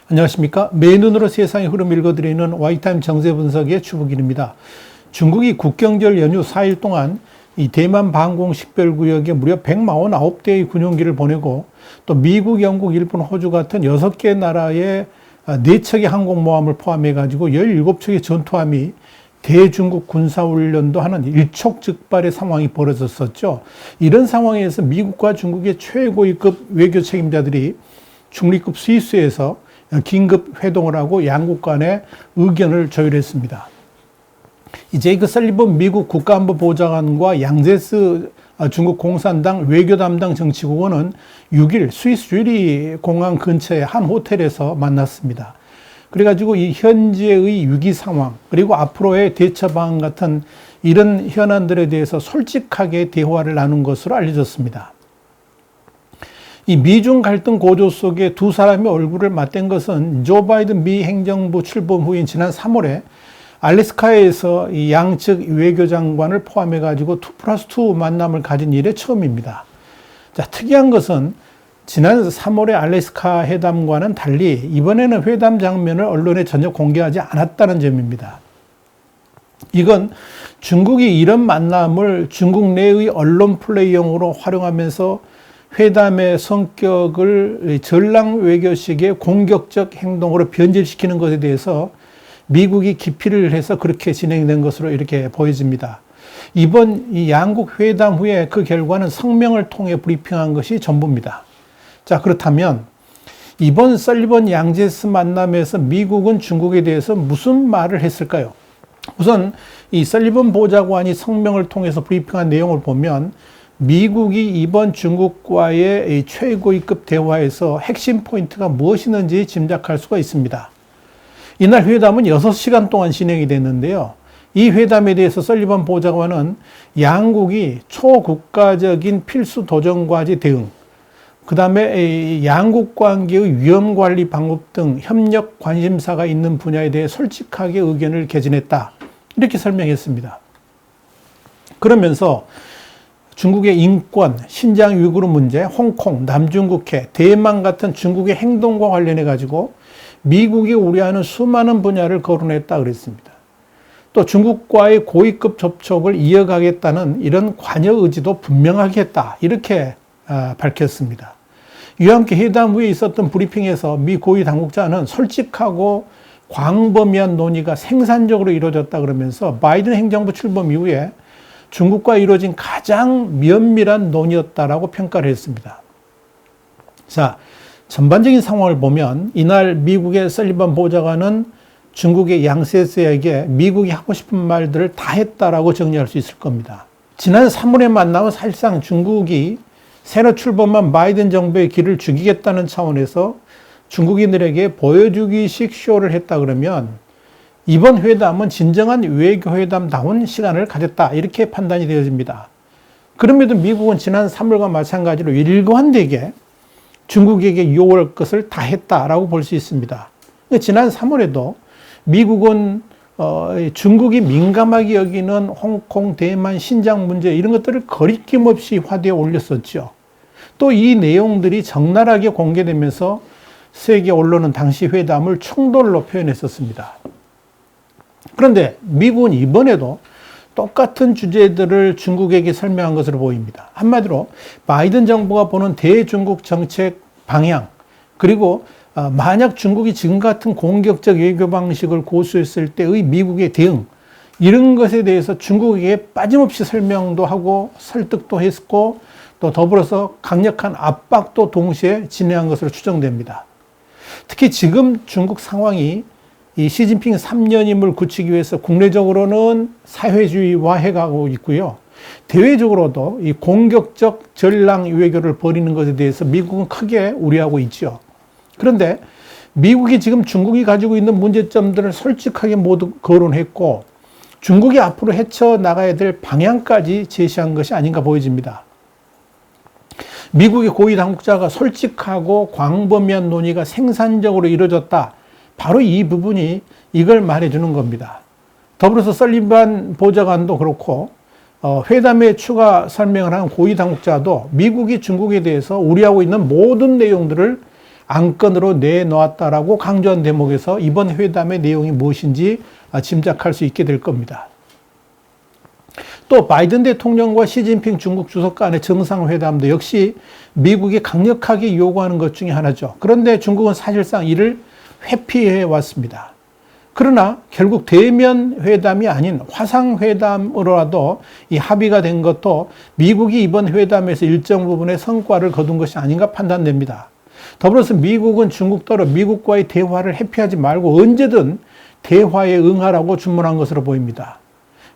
안녕하십니까. 맨눈으로 세상의 흐름 읽어드리는 와이타임 정세 분석의 추부길입니다. 중국이 국경절 연휴 4일 동안 이 대만 방공 식별구역에 무려 149대의 군용기를 보내고 또 미국, 영국, 일본, 호주 같은 6개 나라의 4척의 항공모함을 포함해 가지고 17척의 전투함이 대중국 군사훈련도 하는 일촉즉발의 상황이 벌어졌었죠. 이런 상황에서 미국과 중국의 최고위급 외교 책임자들이 중립국 스위스에서 긴급 회동을 하고 양국 간의 의견을 조율했습니다. 제이크 설리번 미국 국가안보보좌관과 양제스 중국 공산당 외교 담당 정치국원은 6일 스위스 쥐리 공항 근처의 한 호텔에서 만났습니다. 그래가지고 이 현재의 위기 상황 그리고 앞으로의 대처 방안 같은 이런 현안들에 대해서 솔직하게 대화를 나눈 것으로 알려졌습니다. 이 미중 갈등 고조 속에 두 사람의 얼굴을 맞댄 것은 조 바이든 미 행정부 출범 후인 지난 3월에 알래스카에서 이 양측 외교장관을 포함해 가지고 2+2 만남을 가진 이래 처음입니다. 자, 특이한 것은 지난 3월의 알래스카 회담과는 달리 이번에는 회담 장면을 언론에 전혀 공개하지 않았다는 점입니다. 이건 중국이 이런 만남을 중국 내의 언론 플레이용으로 활용하면서 회담의 성격을 전랑 외교식의 공격적 행동으로 변질시키는 것에 대해서 미국이 기피를 해서 그렇게 진행된 것으로 이렇게 보여집니다. 이번 이 양국 회담 후에 그 결과는 성명을 통해 브리핑한 것이 전부입니다. 자, 그렇다면 이번 설리번 양제스 만남에서 미국은 중국에 대해서 무슨 말을 했을까요? 우선 이 설리번 보좌관이 성명을 통해서 브리핑한 내용을 보면 미국이 이번 중국과의 최고위급 대화에서 핵심 포인트가 무엇이는지 짐작할 수가 있습니다. 이날 회담은 6시간 동안 진행이 됐는데요. 이 회담에 대해서 설리번 보좌관은 양국이 초국가적인 필수 도전과제 대응, 그 다음에 양국 관계의 위험 관리 방법 등 협력 관심사가 있는 분야에 대해 솔직하게 의견을 개진했다. 이렇게 설명했습니다. 그러면서 중국의 인권, 신장 위구르 문제, 홍콩, 남중국해, 대만 같은 중국의 행동과 관련해 가지고 미국이 우려하는 수많은 분야를 거론했다 그랬습니다. 또 중국과의 고위급 접촉을 이어가겠다는 이런 관여 의지도 분명하게 했다. 이렇게 밝혔습니다. 이와 함께 회담 후에 있었던 브리핑에서 미 고위 당국자는 솔직하고 광범위한 논의가 생산적으로 이루어졌다 그러면서 바이든 행정부 출범 이후에 중국과 이루어진 가장 면밀한 논의였다라고 평가를 했습니다. 자, 전반적인 상황을 보면 이날 미국의 설리번 보좌관은 중국의 양세스에게 미국이 하고 싶은 말들을 다 했다라고 정리할 수 있을 겁니다. 지난 3월의 만남은 사실상 중국이 새로 출범한 바이든 정부의 길을 죽이겠다는 차원에서 중국인들에게 보여주기식 쇼를 했다 그러면 이번 회담은 진정한 외교회담다운 시간을 가졌다. 이렇게 판단이 되어집니다. 그럼에도 미국은 지난 3월과 마찬가지로 일관되게 중국에게 요구할 것을 다 했다라고 볼 수 있습니다. 지난 3월에도 미국은 중국이 민감하게 여기는 홍콩, 대만, 신장 문제 이런 것들을 거리낌 없이 화두에 올렸었죠. 또 이 내용들이 적나라하게 공개되면서 세계 언론은 당시 회담을 충돌로 표현했었습니다. 그런데 미국은 이번에도 똑같은 주제들을 중국에게 설명한 것으로 보입니다. 한마디로 바이든 정부가 보는 대중국 정책 방향, 그리고 만약 중국이 지금 같은 공격적 외교 방식을 고수했을 때의 미국의 대응, 이런 것에 대해서 중국에게 빠짐없이 설명도 하고 설득도 했고 또 더불어서 강력한 압박도 동시에 진행한 것으로 추정됩니다. 특히 지금 중국 상황이 이 시진핑 3년임을 굳히기 위해서 국내적으로는 사회주의화해 가고 있고요. 대외적으로도 이 공격적 전랑 외교를 벌이는 것에 대해서 미국은 크게 우려하고 있죠. 그런데 미국이 지금 중국이 가지고 있는 문제점들을 솔직하게 모두 거론했고 중국이 앞으로 헤쳐나가야 될 방향까지 제시한 것이 아닌가 보여집니다. 미국의 고위 당국자가 솔직하고 광범위한 논의가 생산적으로 이루어졌다. 바로 이 부분이 이걸 말해주는 겁니다. 더불어서 설리번 보좌관도 그렇고 회담에 추가 설명을 한 고위 당국자도 미국이 중국에 대해서 우려하고 있는 모든 내용들을 안건으로 내놓았다라고 강조한 대목에서 이번 회담의 내용이 무엇인지 짐작할 수 있게 될 겁니다. 또 바이든 대통령과 시진핑 중국 주석 간의 정상회담도 역시 미국이 강력하게 요구하는 것 중에 하나죠. 그런데 중국은 사실상 이를 회피해 왔습니다. 그러나 결국 대면 회담이 아닌 화상 회담으로라도 이 합의가 된 것도 미국이 이번 회담에서 일정 부분의 성과를 거둔 것이 아닌가 판단됩니다. 더불어서 미국은 중국 따로 미국과의 대화를 회피하지 말고 언제든 대화에 응하라고 주문한 것으로 보입니다.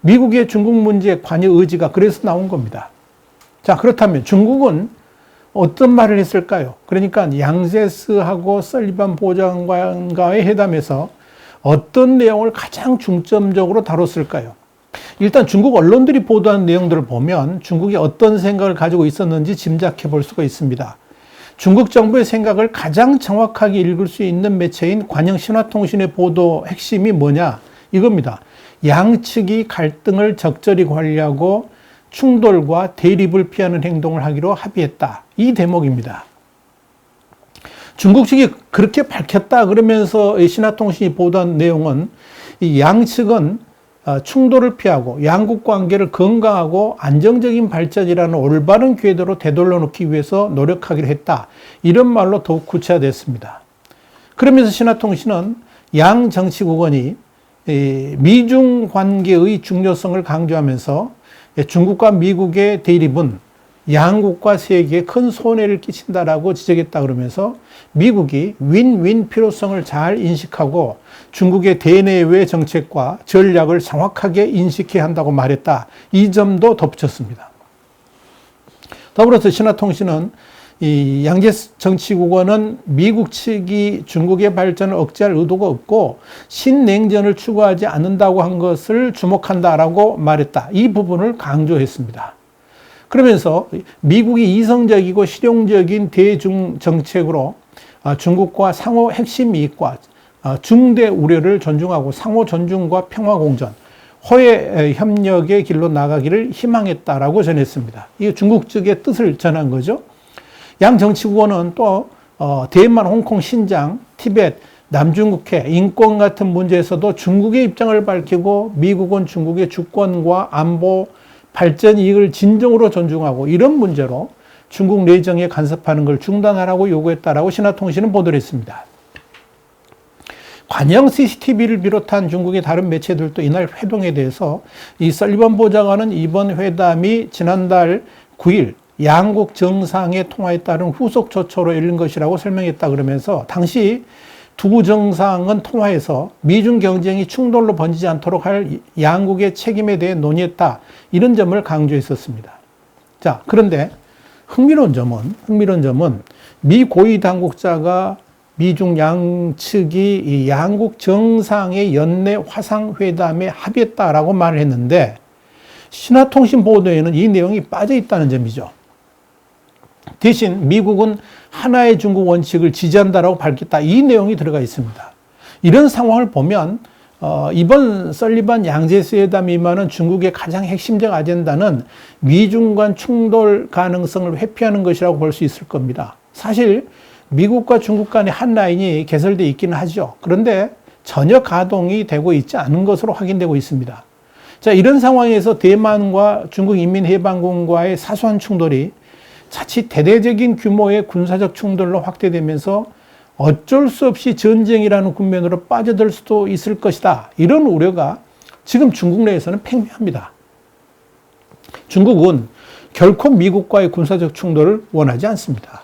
미국의 중국 문제 관여 의지가 그래서 나온 겁니다. 자, 그렇다면 중국은 어떤 말을 했을까요? 그러니까 양제스하고 설리반 보좌관과의 회담에서 어떤 내용을 가장 중점적으로 다뤘을까요? 일단 중국 언론들이 보도한 내용들을 보면 중국이 어떤 생각을 가지고 있었는지 짐작해 볼 수가 있습니다. 중국 정부의 생각을 가장 정확하게 읽을 수 있는 매체인 관영신화통신의 보도 핵심이 뭐냐? 이겁니다. 양측이 갈등을 적절히 관리하고 충돌과 대립을 피하는 행동을 하기로 합의했다. 이 대목입니다. 중국 측이 그렇게 밝혔다 그러면서 신화통신이 보도한 내용은 이 양측은 충돌을 피하고 양국 관계를 건강하고 안정적인 발전이라는 올바른 궤도로 되돌려 놓기 위해서 노력하기로 했다. 이런 말로 더욱 구체화됐습니다. 그러면서 신화통신은 양 정치국원이 미중 관계의 중요성을 강조하면서 중국과 미국의 대립은 양국과 세계에 큰 손해를 끼친다라고 지적했다 그러면서 미국이 윈윈 필요성을 잘 인식하고 중국의 대내외 정책과 전략을 정확하게 인식해야 한다고 말했다. 이 점도 덧붙였습니다. 더불어서 신화통신은 이 양제 정치국원은 미국 측이 중국의 발전을 억제할 의도가 없고 신냉전을 추구하지 않는다고 한 것을 주목한다라고 말했다. 이 부분을 강조했습니다. 그러면서 미국이 이성적이고 실용적인 대중 정책으로 중국과 상호 핵심 이익과 중대 우려를 존중하고 상호 존중과 평화 공존, 호혜 협력의 길로 나가기를 희망했다라고 전했습니다. 이게 중국 측의 뜻을 전한 거죠. 양 정치국원은 또 대만, 홍콩, 신장, 티벳, 남중국해, 인권 같은 문제에서도 중국의 입장을 밝히고 미국은 중국의 주권과 안보, 발전 이익을 진정으로 존중하고 이런 문제로 중국 내정에 간섭하는 걸 중단하라고 요구했다라고 신화통신은 보도를 했습니다. 관영 CCTV를 비롯한 중국의 다른 매체들도 이날 회동에 대해서 이 설리번 보좌관은 이번 회담이 지난달 9일 양국 정상의 통화에 따른 후속 조처로 열린 것이라고 설명했다 그러면서 당시 두 정상은 통화에서 미중 경쟁이 충돌로 번지지 않도록 할 양국의 책임에 대해 논의했다. 이런 점을 강조했었습니다. 자, 그런데 흥미로운 점은 미 고위 당국자가 미중 양측이 이 양국 정상의 연내 화상회담에 합의했다라고 말을 했는데 신화통신 보도에는 이 내용이 빠져 있다는 점이죠. 대신 미국은 하나의 중국 원칙을 지지한다라고 밝혔다. 이 내용이 들어가 있습니다. 이런 상황을 보면 이번 설리반 양제스 회담이 임하는 중국의 가장 핵심적 아젠다는 미중 간 충돌 가능성을 회피하는 것이라고 볼 수 있을 겁니다. 사실 미국과 중국 간의 한 라인이 개설되어 있기는 하죠. 그런데 전혀 가동이 되고 있지 않은 것으로 확인되고 있습니다. 자, 이런 상황에서 대만과 중국인민해방군과의 사소한 충돌이 자칫 대대적인 규모의 군사적 충돌로 확대되면서 어쩔 수 없이 전쟁이라는 국면으로 빠져들 수도 있을 것이다. 이런 우려가 지금 중국 내에서는 팽배합니다. 중국은 결코 미국과의 군사적 충돌을 원하지 않습니다.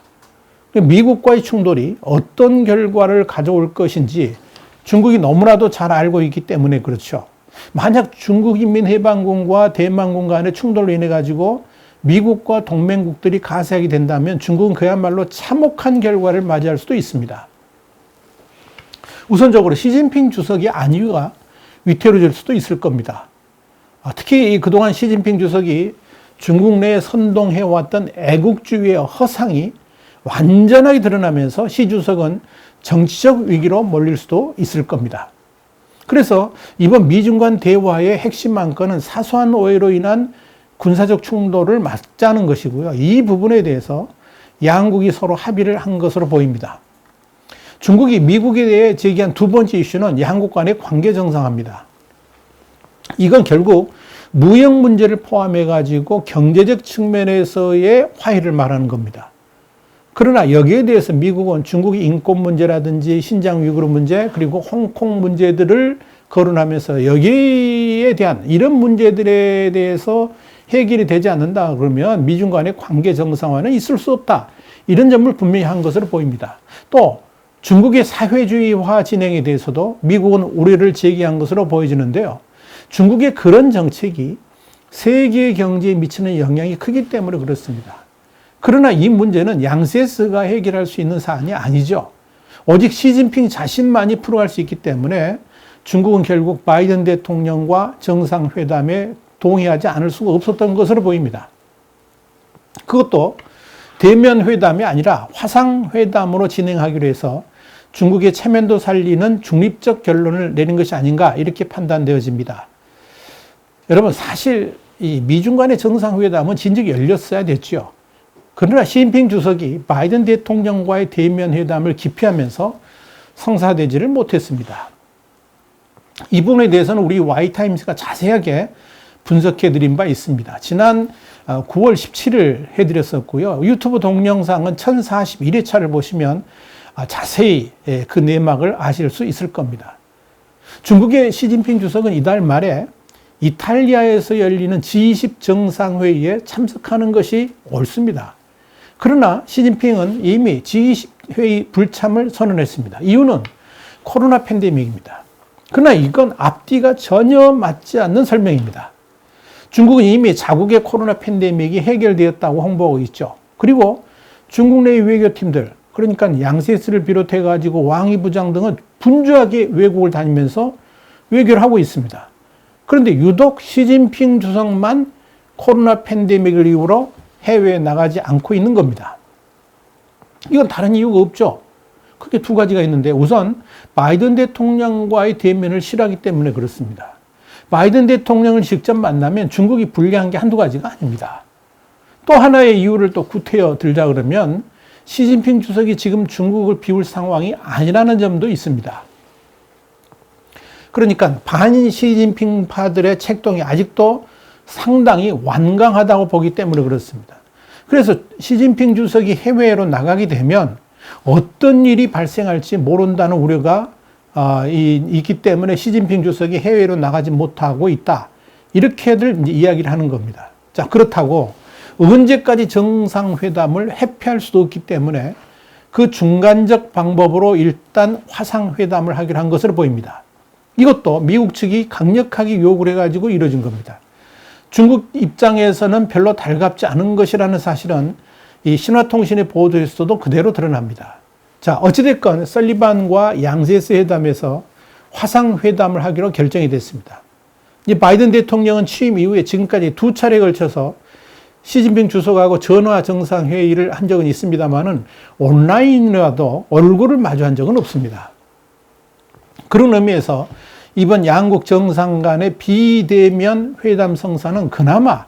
미국과의 충돌이 어떤 결과를 가져올 것인지 중국이 너무나도 잘 알고 있기 때문에 그렇죠. 만약 중국인민해방군과 대만군 간의 충돌로 인해 가지고 미국과 동맹국들이 가세하게 된다면 중국은 그야말로 참혹한 결과를 맞이할 수도 있습니다. 우선적으로 시진핑 주석의 안위가 위태로워질 수도 있을 겁니다. 특히 그동안 시진핑 주석이 중국 내에 선동해왔던 애국주의의 허상이 완전하게 드러나면서 시 주석은 정치적 위기로 몰릴 수도 있을 겁니다. 그래서 이번 미중 간 대화의 핵심 안건은 사소한 오해로 인한 군사적 충돌을 막자는 것이고요. 이 부분에 대해서 양국이 서로 합의를 한 것으로 보입니다. 중국이 미국에 대해 제기한 두 번째 이슈는 양국 간의 관계 정상화입니다. 이건 결국 무역 문제를 포함해 가지고 경제적 측면에서의 화해를 말하는 겁니다. 그러나 여기에 대해서 미국은 중국의 인권 문제라든지 신장 위구르 문제 그리고 홍콩 문제들을 거론하면서 여기에 대한 이런 문제들에 대해서 해결이 되지 않는다 그러면 미중 간의 관계 정상화는 있을 수 없다. 이런 점을 분명히 한 것으로 보입니다. 또 중국의 사회주의화 진행에 대해서도 미국은 우려를 제기한 것으로 보여지는데요. 중국의 그런 정책이 세계 경제에 미치는 영향이 크기 때문에 그렇습니다. 그러나 이 문제는 양세스가 해결할 수 있는 사안이 아니죠. 오직 시진핑 자신만이 풀어갈 수 있기 때문에 중국은 결국 바이든 대통령과 정상회담에 동의하지 않을 수가 없었던 것으로 보입니다. 그것도 대면 회담이 아니라 화상 회담으로 진행하기로 해서 중국의 체면도 살리는 중립적 결론을 내린 것이 아닌가 이렇게 판단되어집니다. 여러분 사실 이 미중 간의 정상회담은 진작에 열렸어야 됐죠. 그러나 시진핑 주석이 바이든 대통령과의 대면 회담을 기피하면서 성사되지를 못했습니다. 이 부분에 대해서는 우리 Y타임스가 자세하게 분석해 드린 바 있습니다. 지난 9월 17일 해드렸었고요. 유튜브 동영상은 1041회차를 보시면 자세히 그 내막을 아실 수 있을 겁니다. 중국의 시진핑 주석은 이달 말에 이탈리아에서 열리는 G20 정상회의에 참석하는 것이 옳습니다. 그러나 시진핑은 이미 G20 회의 불참을 선언했습니다. 이유는 코로나 팬데믹입니다. 그러나 이건 앞뒤가 전혀 맞지 않는 설명입니다. 중국은 이미 자국의 코로나 팬데믹이 해결되었다고 홍보하고 있죠. 그리고 중국 내 외교팀들, 그러니까 양세스를 비롯해 가지고 왕이 부장 등은 분주하게 외국을 다니면서 외교를 하고 있습니다. 그런데 유독 시진핑 주석만 코로나 팬데믹을 이유로 해외에 나가지 않고 있는 겁니다. 이건 다른 이유가 없죠. 크게 두 가지가 있는데 우선 바이든 대통령과의 대면을 싫어하기 때문에 그렇습니다. 바이든 대통령을 직접 만나면 중국이 불리한 게 한두 가지가 아닙니다. 또 하나의 이유를 또 구태여 들자 그러면 시진핑 주석이 지금 중국을 비울 상황이 아니라는 점도 있습니다. 그러니까 반 시진핑파들의 책동이 아직도 상당히 완강하다고 보기 때문에 그렇습니다. 그래서 시진핑 주석이 해외로 나가게 되면 어떤 일이 발생할지 모른다는 우려가 있기 때문에 시진핑 주석이 해외로 나가지 못하고 있다. 이렇게들 이제 이야기를 하는 겁니다. 자, 그렇다고 언제까지 정상회담을 회피할 수도 없기 때문에 그 중간적 방법으로 일단 화상회담을 하기로 한 것으로 보입니다. 이것도 미국 측이 강력하게 요구를 해가지고 이루어진 겁니다. 중국 입장에서는 별로 달갑지 않은 것이라는 사실은 이 신화통신의 보도에서도 그대로 드러납니다. 자, 어찌됐건 설리반과 양세스 회담에서 화상회담을 하기로 결정이 됐습니다. 이 바이든 대통령은 취임 이후에 지금까지 두 차례에 걸쳐서 시진핑 주석하고 전화 정상회의를 한 적은 있습니다만은 온라인이라도 얼굴을 마주한 적은 없습니다. 그런 의미에서 이번 양국 정상 간의 비대면 회담 성사는 그나마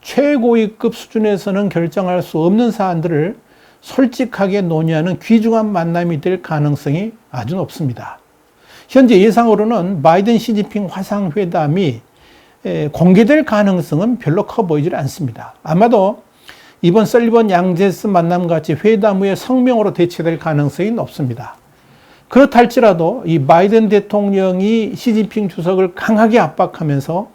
최고위급 수준에서는 결정할 수 없는 사안들을 솔직하게 논의하는 귀중한 만남이 될 가능성이 아주 높습니다. 현재 예상으로는 바이든 시진핑 화상회담이 공개될 가능성은 별로 커 보이질 않습니다. 아마도 이번 설리번 양세스 만남 같이 회담 후에 성명으로 대체될 가능성이 높습니다. 그렇다 할지라도 이 바이든 대통령이 시진핑 주석을 강하게 압박하면서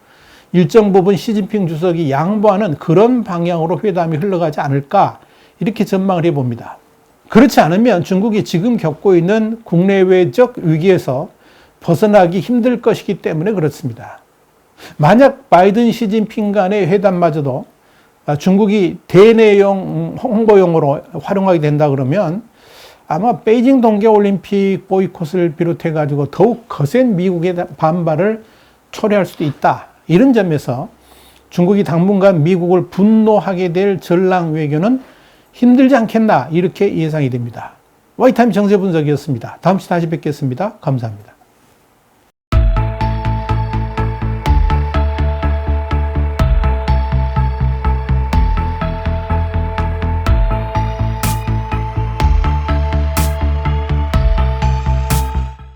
일정 부분 시진핑 주석이 양보하는 그런 방향으로 회담이 흘러가지 않을까 이렇게 전망을 해봅니다. 그렇지 않으면 중국이 지금 겪고 있는 국내외적 위기에서 벗어나기 힘들 것이기 때문에 그렇습니다. 만약 바이든 시진핑 간의 회담마저도 중국이 대내용 홍보용으로 활용하게 된다 그러면 아마 베이징 동계올림픽 보이콧을 비롯해 가지고 더욱 거센 미국의 반발을 초래할 수도 있다. 이런 점에서 중국이 당분간 미국을 분노하게 될 전랑 외교는 힘들지 않겠나 이렇게 예상이 됩니다. 와이타임 정세 분석이었습니다. 다음 시간에 다시 뵙겠습니다. 감사합니다.